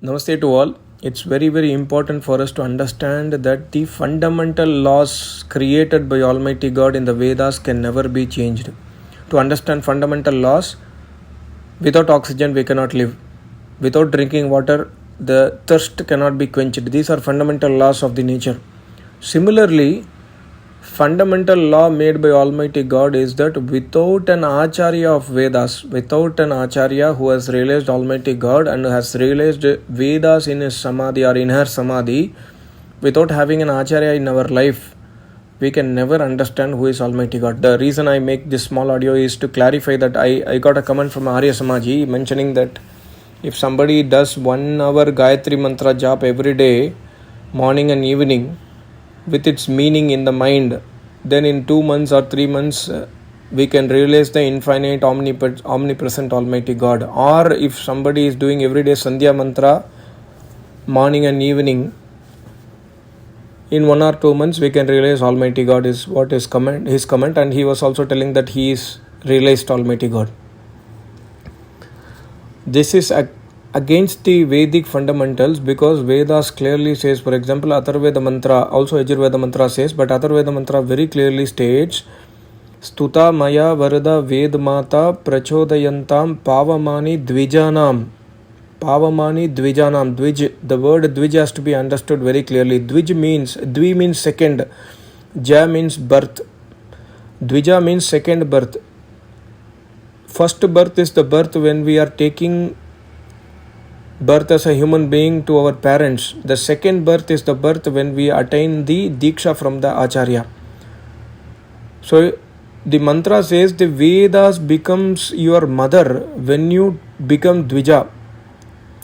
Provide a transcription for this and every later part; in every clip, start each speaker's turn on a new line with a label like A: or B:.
A: Namaste to all. It's very important for us to understand that the fundamental laws created by Almighty God in the Vedas can never be changed. To understand fundamental laws, without oxygen we cannot live. Without drinking water, the thirst cannot be quenched. These are fundamental laws of the nature. Similarly, fundamental law made by Almighty God is that without an Acharya of Vedas, without an Acharya who has realized Almighty God and has realized Vedas in his Samadhi or in her Samadhi, without having an Acharya in our life, we can never understand who is Almighty God. The reason I make this small audio is to clarify that I got a comment from Arya Samaji mentioning that if somebody does 1 hour Gayatri Mantra jap every day, morning and evening, with its meaning in the mind, then in 2 months or 3 months we can realize the infinite omnipresent Almighty God. Or if somebody is doing everyday Sandhya Mantra morning and evening, in 1 or 2 months we can realize Almighty God is what is his comment, and he was also telling that he is realized Almighty God. This is against the Vedic fundamentals, because Vedas clearly says, for example, Atharvaveda mantra, also Yajurveda mantra says, but Atharvaveda mantra very clearly states, Stuta Maya Varada Vedmata Prachodayantam Pavamani Dvijanam. Pavamani Dvijanam. Dvij, the word Dvij has to be understood very clearly. Dvij means, Dvi means second, Ja means birth, Dvija means second birth. First birth is the birth when we are taking birth as a human being to our parents. The second birth is the birth when we attain the Diksha from the Acharya. So the mantra says the Vedas becomes your mother when you become Dvija.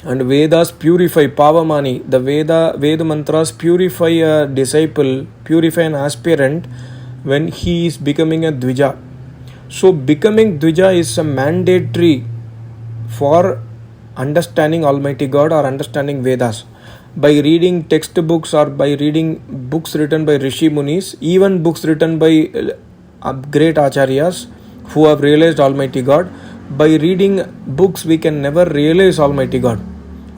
A: And Vedas purify, Pavamani. The Veda mantras purify a disciple, purify an aspirant when he is becoming a Dvija. So becoming Dvija is a mandatory for understanding Almighty God or understanding Vedas. By reading textbooks or by reading books written by Rishi Munis, even books written by great Acharyas who have realized Almighty God, by reading books we can never realize Almighty God.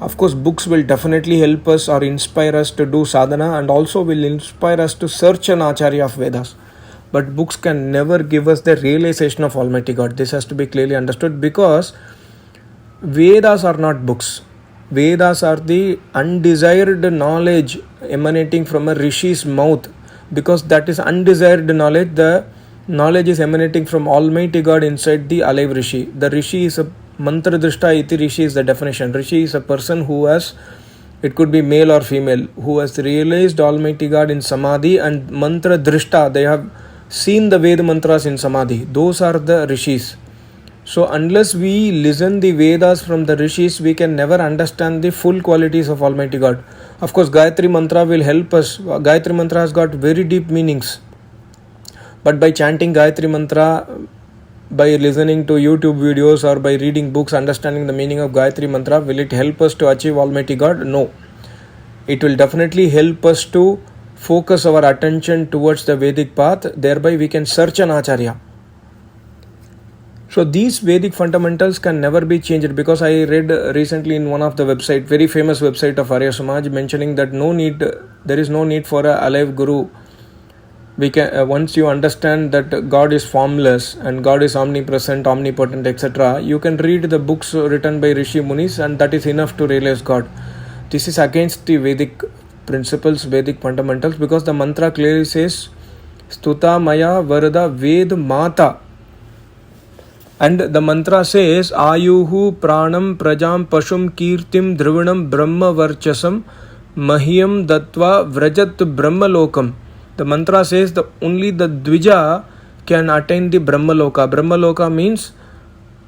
A: Of course, books will definitely help us or inspire us to do sadhana, and also will inspire us to search an Acharya of Vedas. But books can never give us the realization of Almighty God. This has to be clearly understood, because Vedas are not books. Vedas are the undesired knowledge emanating from a Rishi's mouth, because that is undesired knowledge. The knowledge is emanating from Almighty God inside the alive Rishi. The Rishi is a mantra drishta iti Rishi is the definition. Rishi is a person who has, it could be male or female, who has realized Almighty God in Samadhi, and mantra drishta, they have seen the Veda mantras in Samadhi. Those are the Rishis. So unless we listen the Vedas from the Rishis, we can never understand the full qualities of Almighty God. Of course, Gayatri Mantra will help us. Gayatri Mantra has got very deep meanings. But by chanting Gayatri Mantra, by listening to YouTube videos or by reading books, understanding the meaning of Gayatri Mantra, will it help us to achieve Almighty God? No. It will definitely help us to focus our attention towards the Vedic path. Thereby we can search an Acharya. So these Vedic fundamentals can never be changed, because I read recently in one of the website, very famous website of Arya Samaj, mentioning that there is no need for a alive guru. We can once you understand that God is formless and God is omnipresent, omnipotent, etc., you can read the books written by Rishi Munis, and that is enough to realize God. This is against the Vedic principles, Vedic fundamentals, because the mantra clearly says Stuta Maya Varada Ved Mata, and the mantra says Ayuhu Pranam Prajam Pashum Kirtim Dhruvanam Brahma Varchasam Mahyam Dattva Vrajat Brahma Lokam. The mantra says that only the Dvija can attain the Brahma Loka. Brahma Loka means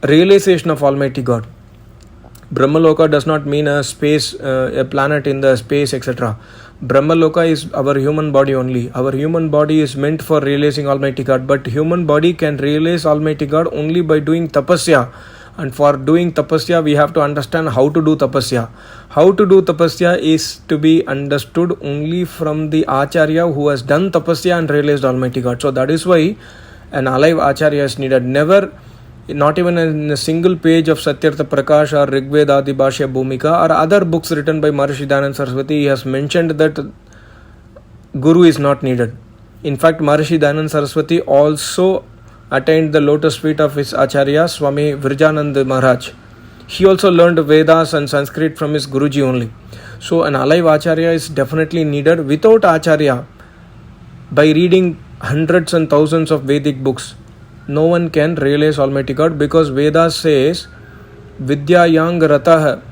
A: realization of Almighty God. Brahma Loka does not mean a space, a planet in the space, etc. Brahma Loka is our human body only. Our human body is meant for realizing Almighty God, but human body can realize Almighty God only by doing tapasya. And for doing tapasya, we have to understand how to do tapasya. How to do tapasya is to be understood only from the Acharya who has done tapasya and realized Almighty God. So that is why an alive Acharya is needed. Never not even in a single page of Satyartha Prakash or Rigveda Adi Bhashya Bhumika or other books written by Maharishi Dayananda Saraswati, he has mentioned that Guru is not needed. In fact, Maharishi Dayananda Saraswati also attained the lotus feet of his Acharya, Swami Virjanand Maharaj. He also learned Vedas and Sanskrit from his Guruji only. So an alive Acharya is definitely needed. Without Acharya, by reading hundreds and thousands of Vedic books, no one can realize Almighty God, because Vedas says, Vidyayang ratah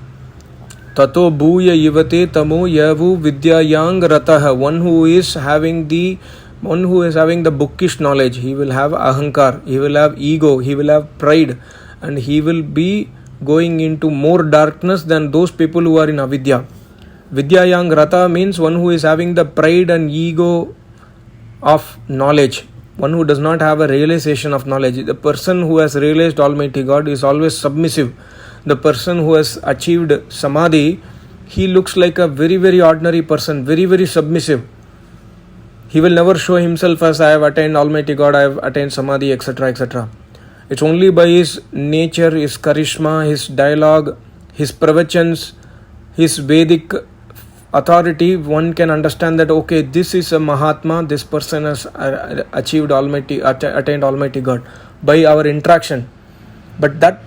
A: tato bhuya yivate tamo yavu vidyayang ratah. One who is having the bookish knowledge, he will have ahankar, he will have ego, he will have pride, and he will be going into more darkness than those people who are in avidya. Vidyayang rata means one who is having the pride and ego of knowledge, one who does not have a realization of knowledge. The person who has realized Almighty God is always submissive. The person who has achieved samadhi, he looks like a very, very ordinary person, very, very submissive. He will never show himself as I have attained Almighty God, I have attained samadhi, etc., etc. It's only by his nature, his charisma, his dialogue, his pravachans, his Vedic authority, one can understand that, okay, this is a Mahatma, this person has attained Almighty God by our interaction. But that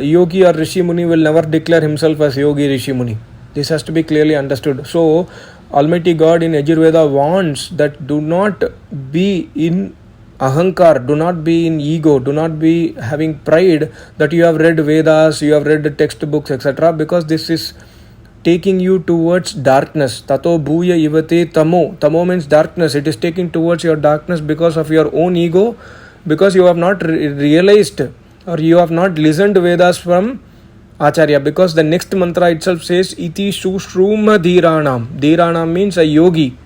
A: yogi or Rishi Muni will never declare himself as yogi Rishi Muni. This has to be clearly understood. So Almighty God in Yajurveda wants that do not be in ahankar, do not be in ego, do not be having pride that you have read Vedas, you have read textbooks, etc. because this is taking you towards darkness. Tato bhuya ivate tamo. Tamo means darkness. It is taking towards your darkness because of your own ego, because you have not realized or you have not listened to Vedas from Acharya. Because the next mantra itself says, Iti Sushruma Dhiranam. Dhiranam means a yogi.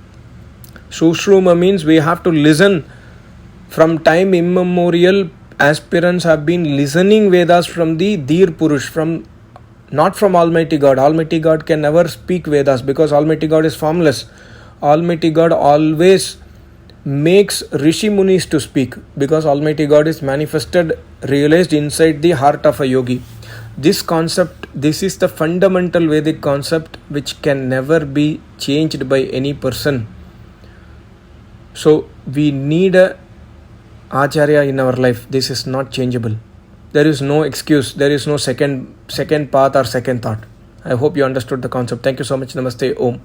A: Sushruma means we have to listen. From time immemorial, aspirants have been listening Vedas from the Dhir Purush, not from Almighty God. Almighty God can never speak Vedas because Almighty God is formless. Almighty God always makes Rishi Munis to speak because Almighty God is manifested, realized inside the heart of a yogi. This concept, this is the fundamental Vedic concept which can never be changed by any person. So we need a Acharya in our life. This is not changeable. There is no excuse. There is no second path or second thought. I hope you understood the concept. Thank you so much. Namaste. Om.